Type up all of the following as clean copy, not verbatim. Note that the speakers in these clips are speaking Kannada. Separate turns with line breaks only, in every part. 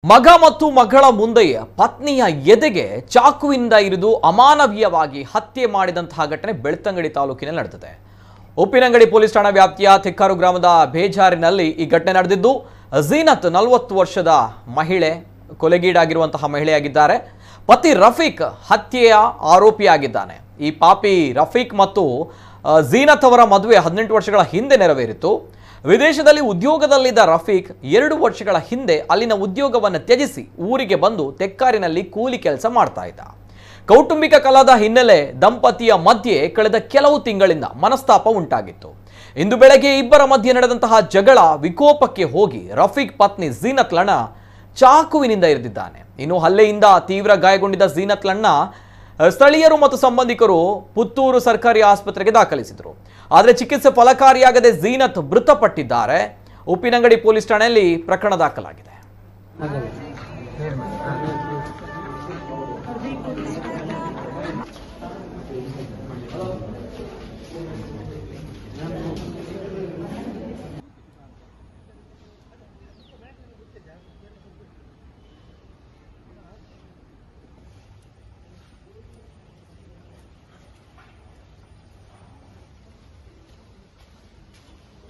ಮಗ ಮತ್ತು ಮಗಳ ಮುಂದೆಯೇ ಪತ್ನಿಯ ಎದೆಗೆ ಚಾಕುವಿನಿಂದ ಇರಿದು ಅಮಾನವೀಯವಾಗಿ ಹತ್ಯೆ ಮಾಡಿದಂತಹ ಘಟನೆ ಬೆಳ್ತಂಗಡಿ ತಾಲೂಕಿನಲ್ಲಿ ನಡೆದಿದೆ. ಉಪ್ಪಿನಂಗಡಿ ಪೊಲೀಸ್ ಠಾಣಾ ವ್ಯಾಪ್ತಿಯ ತಿಕ್ಕಾರು ಗ್ರಾಮದ ಬೇಜಾರಿನಲ್ಲಿ ಈ ಘಟನೆ ನಡೆದಿದ್ದು, ಝೀನತ್ 40 ವರ್ಷದ ಮಹಿಳೆ ಕೊಲೆಗೀಡಾಗಿರುವಂತಹ ಮಹಿಳೆಯಾಗಿದ್ದಾರೆ. ಪತಿ ರಫೀಕ್ ಹತ್ಯೆಯ ಆರೋಪಿಯಾಗಿದ್ದಾನೆ. ಈ ಪಾಪಿ ರಫೀಕ್ ಮತ್ತು ಝೀನತ್ ಅವರ ಮದುವೆ 18 ವರ್ಷಗಳ ಹಿಂದೆ ನೆರವೇರಿತು. ವಿದೇಶದಲ್ಲಿ ಉದ್ಯೋಗದಲ್ಲಿದ್ದ ರಫೀಕ್ 2 ವರ್ಷಗಳ ಹಿಂದೆ ಅಲ್ಲಿನ ಉದ್ಯೋಗವನ್ನು ತ್ಯಜಿಸಿ ಊರಿಗೆ ಬಂದು ತೆಕ್ಕಾರಿನಲ್ಲಿ ಕೂಲಿ ಕೆಲಸ ಮಾಡ್ತಾ ಇದ್ದ. ಕೌಟುಂಬಿಕ ಕಲಹದ ಹಿನ್ನೆಲೆ ದಂಪತಿಯ ಮಧ್ಯೆ ಕಳೆದ ಕೆಲವು ತಿಂಗಳಿಂದ ಮನಸ್ತಾಪ ಉಂಟಾಗಿತ್ತು. ಇಂದು ಬೆಳಗ್ಗೆ ಇಬ್ಬರ ಮಧ್ಯೆ ನಡೆದಂತಹ ಜಗಳ ವಿಕೋಪಕ್ಕೆ ಹೋಗಿ ರಫೀಕ್ ಪತ್ನಿ ಝೀನತ್ಲಣ್ಣ ಚಾಕುವಿನಿಂದ ಇರಿದಿದ್ದಾನೆ. ಇನ್ನು ಹಲ್ಲೆಯಿಂದ ತೀವ್ರ ಗಾಯಗೊಂಡಿದ್ದ ಝೀನತ್ಲಣ್ಣ ಸ್ಥಳೀಯರು ಮತ್ತು ಸಂಬಂಧಿಕರು ಪುತ್ತೂರು ಸರ್ಕಾರಿ ಆಸ್ಪತ್ರೆಗೆ ದಾಖಲಿಸಿದರು. ಆದರೆ ಚಿಕಿತ್ಸೆ ಫಲಕಾರಿಯಾಗದೆ ಝೀನತ್ ಮೃತಪಟ್ಟಿದ್ದಾರೆ. ಉಪ್ಪಿನಂಗಡಿ ಪೊಲೀಸ್ ಠಾಣೆಯಲ್ಲಿ ಪ್ರಕರಣ ದಾಖಲಾಗಿದೆ.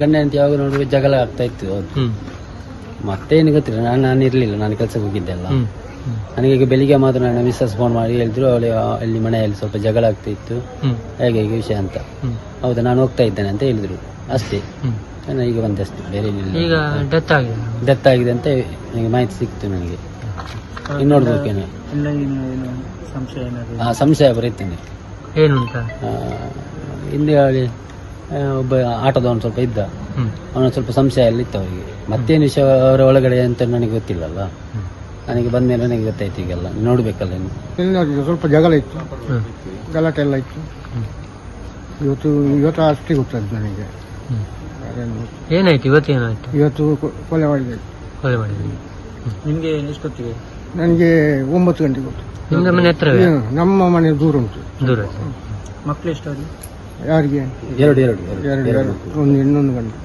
ಗಂಡ ಅಂತ ಯಾವಾಗ ನೋಡುವ ಜಗಳ ಆಗ್ತಾ ಇತ್ತು. ಮತ್ತೇನು ಗೊತ್ತಿಲ್ಲ, ನಾನು ಇರ್ಲಿಲ್ಲ, ನಾನು ಕೆಲಸಕ್ಕೆ ಹೋಗಿದ್ದೆಲ್ಲ. ನನಗೆ ಬೆಳಿಗ್ಗೆ ಮಾತ್ರ ನನ್ನ ಮಿಸ್ಸಸ್ ಫೋನ್ ಮಾಡಿ ಹೇಳಿದ್ರು, ಅವಳು ಅಲ್ಲಿ ಮನೆಯಲ್ಲಿ ಸ್ವಲ್ಪ ಜಗಳ ಆಗ್ತಾ ಇತ್ತು, ಹೇಗೆ ವಿಷಯ ಅಂತ. ಹೌದಾ, ನಾನು ಹೋಗ್ತಾ ಇದ್ದೇನೆ ಅಂತ ಹೇಳಿದ್ರು, ಅಷ್ಟೇ. ನಾನು ಈಗ ಬಂದೆ ಅಷ್ಟೇ, ಬೇರೆ
ಈಗ
ಡೆತ್ ಆಗಿದೆ ಅಂತ ನನಗೆ ಮಾಹಿತಿ ಸಿಕ್ತು. ನನಗೆ ಇನ್ನು ನೋಡ್ಬೇಕೇನೆ, ಸಂಶಯ ಬರೀತೇನೆ. ಹಿಂದೆ ಒಬ್ಬ ಆಟೋದವನು ಸ್ವಲ್ಪ ಇದ್ದ, ಅವನ ಸ್ವಲ್ಪ ಸಂಶಯ ಎಲ್ಲ ಇತ್ತು ಅವರಿಗೆ. ಮತ್ತೇನು ವಿಷಯ ಅವರ ಒಳಗಡೆ ಅಂತ ನನಗೆ ಗೊತ್ತಿಲ್ಲಲ್ಲ. ನನಗೆ ಬಂದ ಮೇಲೆ ನನಗೆ ಗೊತ್ತಾಯ್ತು. ಈಗೆಲ್ಲ ನೋಡ್ಬೇಕಲ್ಲ.
ಇನ್ನು ಸ್ವಲ್ಪ ಜಗಳ ಇತ್ತು, ಗಲಾಟೆ ಎಲ್ಲ ಇತ್ತು. ಇವತ್ತು ಅಷ್ಟೇ ಗೊತ್ತಾಯ್ತು ನನಗೆ.
ಏನಾಯ್ತು ಇವತ್ತು? ಏನಾಯ್ತು
ಇವತ್ತು? ಕೊಲೆ ಮಾಡಿದೆ.
ನಿಮ್ಗೆ ಎಷ್ಟು ಗೊತ್ತಿದೆ?
ನನಗೆ 9 ಗಂಟೆಗೆ ಗೊತ್ತು.
ನಿಮ್ಗೆ ಮನೆ ಹತ್ರ?
ನಮ್ಮ ಮನೆ ದೂರ ಉಂಟು.
ದೂರ. ಮಕ್ಕಳು ಎಷ್ಟು?
ಯಾರಿಗೆ?
ಎರಡು
ಒಂದು ಇನ್ನೊಂದು ಗಂಟೆ.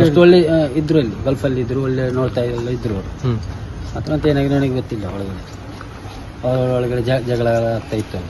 ಅಷ್ಟು ಒಳ್ಳೆ ಇದ್ರು, ಅಲ್ಲಿ ಗಲ್ಫ್ ಅಲ್ಲಿ ಇದ್ರು, ಒಳ್ಳೆ ನೋಡ್ತಾ ಎಲ್ಲ ಇದ್ರು ಅವರು. ಮತ್ತೆ ಏನಾಗಿ ನನಗೆ ಗೊತ್ತಿಲ್ಲ. ಒಳಗಡೆ ಜಗಳ ಆಗ್ತಾ ಇತ್ತು.